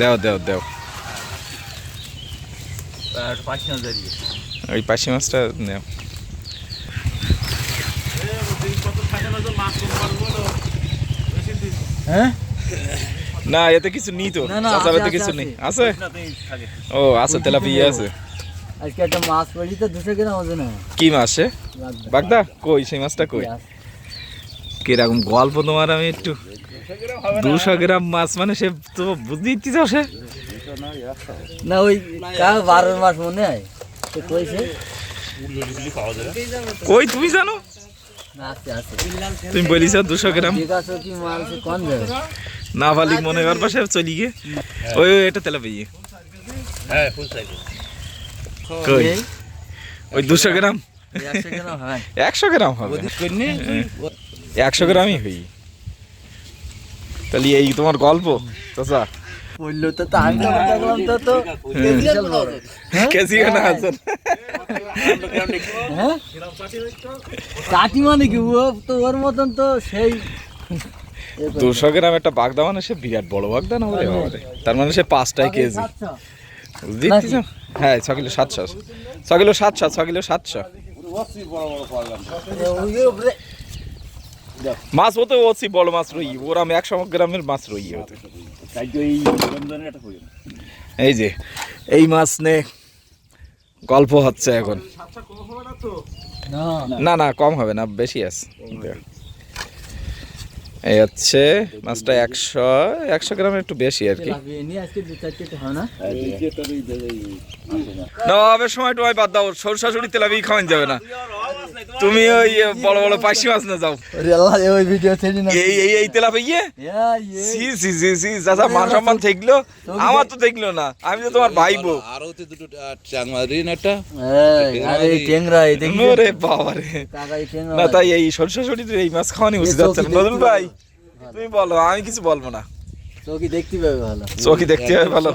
দাও দাও দাও ওই পাশি মাছটা নাও। হ্যাঁ না এতে কিছু নেই তো, না, না, চাচার আছে, এতে আছে, কিছু আছে। নেই। আছে? ও আছে, তেলাপিয়া আছে। আজকে একটা মাছ পড়ি তো 200 গ্রাম ওজন হয়। কি মাছ সে? বাগদা কই, সেই মাছটা কই? কিরকম গল্প তোমার, আমি একটু 200 গ্রাম মাছ মানে সে তো বুদ্ধি দিতে চাও সে? না ওই কাল 12 মাস মনে হয় তো কইছে কই তুমি জানো? না আছে আছে তুমি বলিস 200 গ্রাম ঠিক আছে কি মাল সে কোন যাবে না ভালি মনে কর পাশে চলি গিয়ে ওই ওই এটা তেলাপিয়া। হ্যাঁ ফুল সাইজ কই ওই 200 গ্রাম 100 গ্রাম হয় 100 গ্রাম হবে, 100 গ্রামই হই। তাহলে এই তোমার গল্প চাচা? বললো তো তো আমি তো দেখলাম তো তো বিশাল বড়। কেজি না আছে? হ্যাঁ কাটি মানে কি ও তো ওর মতন তো সেই 200 গ্রাম একটা বাগদা মানে সে বিরাট বড় বাগদা না বলে বাবারে, তার মানে সে 5টাই কেজি বুঝতে পারছো? হ্যাঁ 6 কিলো 700, 6 কিলো 700, 6 কিলো 700 মাছ হতে ওসি বড় মাছ রই, ওর আমি 100 গ্রামের মাছ রই হতে। এই যে এই মাছ নে গল্প হচ্ছে এখন। না না কম হবে না, বেশি আছে। এই হচ্ছে মাছটা 100 গ্রামের একটু বেশি আর কি। নবাবের সময় টয় বাদ দাও, সরষাশুড়ি তেলাপি খাওয়ান যাবে না। তুমি ওই বড় বড় পাইসি মাছ না যাও, ওই ভিডিও ছেড়ে না এই এই এই তেলাপিয়া সি সি সি সি চাচা মান সম্মান থাকলো, আমার তো দেখলো না, আমি তো তোমার ভাইবো। আর ওতে দুটো চাংমারিন একটা আরে টেংরা এই দেখি ওরে বাবা রে, কাকাই টেংরা না তাই এই সরষাশুড়ি এই মাছ খাওয়ানি উচিত হচ্ছে না। নজরুল ভাই তুমি বলো, আমি কিছু বলবো না। চোখি দেখতে পাবে ভালো চোখি দেখতে হবে ভালো।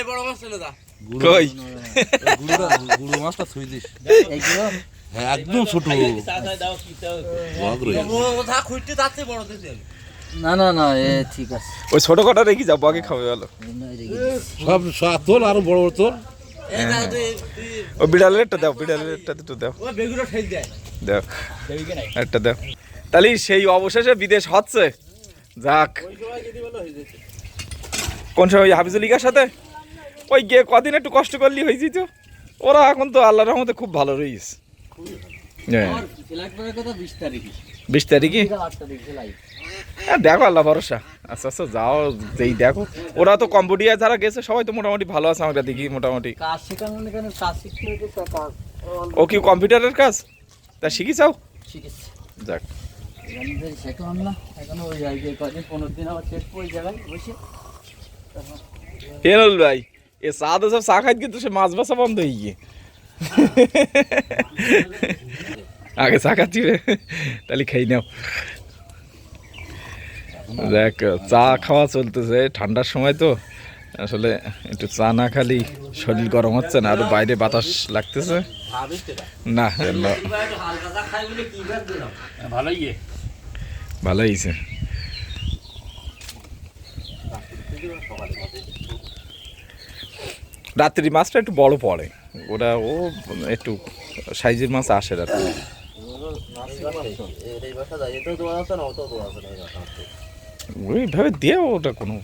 বড় মাছ চলে দা কই গুড়ো মাছটা ছুঁই দিস। এইগুলো হ্যাঁ একদম ছোট না না না এ ঠিক আছে ওই ছোট কটা রেখে যাবো, আগে খাবে ভালো। সব তোল আরো বড় বড় তোল। ও বিড়ালের একটা দাও, বিড়ালের একটা দুটো দাও, দাও একটা দাও। তাহলে সেই অবশেষে বিদেশ হচ্ছে, যাক। কোন সময় হাফিজুল ইকার সাথে ওই গিয়ে কদিন একটু কষ্ট করলি হয়ে যেত। ওরা এখন তো আল্লাহর রহমতে খুব ভালো রয়েছে। হ্যাঁ 20 তারিখে হ্যাঁ দেখো আল্লাহ ভরসা। আচ্ছা আচ্ছা যাও, যেই দেখো ওরা তো কম্বোডিয়া যারা গেছে সবাই তো মোটামুটি ভালো আছে, আমরা দেখি মোটামুটি। কাজ শেখানো কেন কাজ শিখলে তো কাজ ও কি কম্পিউটারের কাজ তা শিখি চাও? শিখেছি যাক শেখাম না এখনো ওই জায়গায় কদিন 15 দিন আবার শেষ ওই জায়গায় বসে ফেরল ভাই এ সাদা সব চা খাইতে কিন্তু সে মাছ বাসা বন্ধ হয়ে গিয়ে আগে চা খাচ্ছি রে, তাহলে খাই নাও। দেখ চা খাওয়া চলতেছে ঠান্ডার সময় তো, আসলে একটু চা না খালি শরীর গরম হচ্ছে না, আরো বাইরে বাতাস লাগতেছে না। ভালো হয়েছে। রাত্রি মাছটা একটু বড় পড়ে, ওরা ও একটু সাইজের মাছ আসে রাত্রি। ওইভাবে দিয়ে ওটা কোনো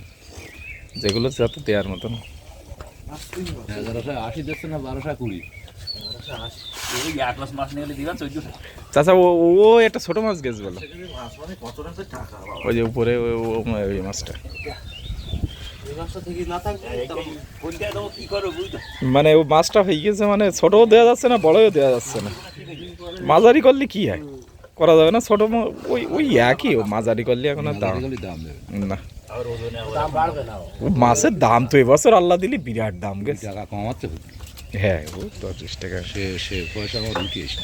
যেগুলো যাতে দেওয়ার মতন। 80 দিচ্ছে না 1220 চাচা ও ও একটা ছোট মাছ গেছে বলো, ওই যে উপরে ওই মাছটা মানে ও মাছটা হয়ে গেছে, মানে ছোটও দেওয়া যাচ্ছে না বড়ও দেওয়া যাচ্ছে না। মাঝারি করলে কি হয়, করা যাবে না। ছোট ওই ওই একই, ও মাঝারি করলে এখন আর দাম না। মাছের দাম তো এবছর আল্লাহ দিলি বিরাট দাম গেছে, টাকা কমাচ্ছে। হ্যাঁ ও 25 টাকা সে পয়সা আমার ঢুকে এসে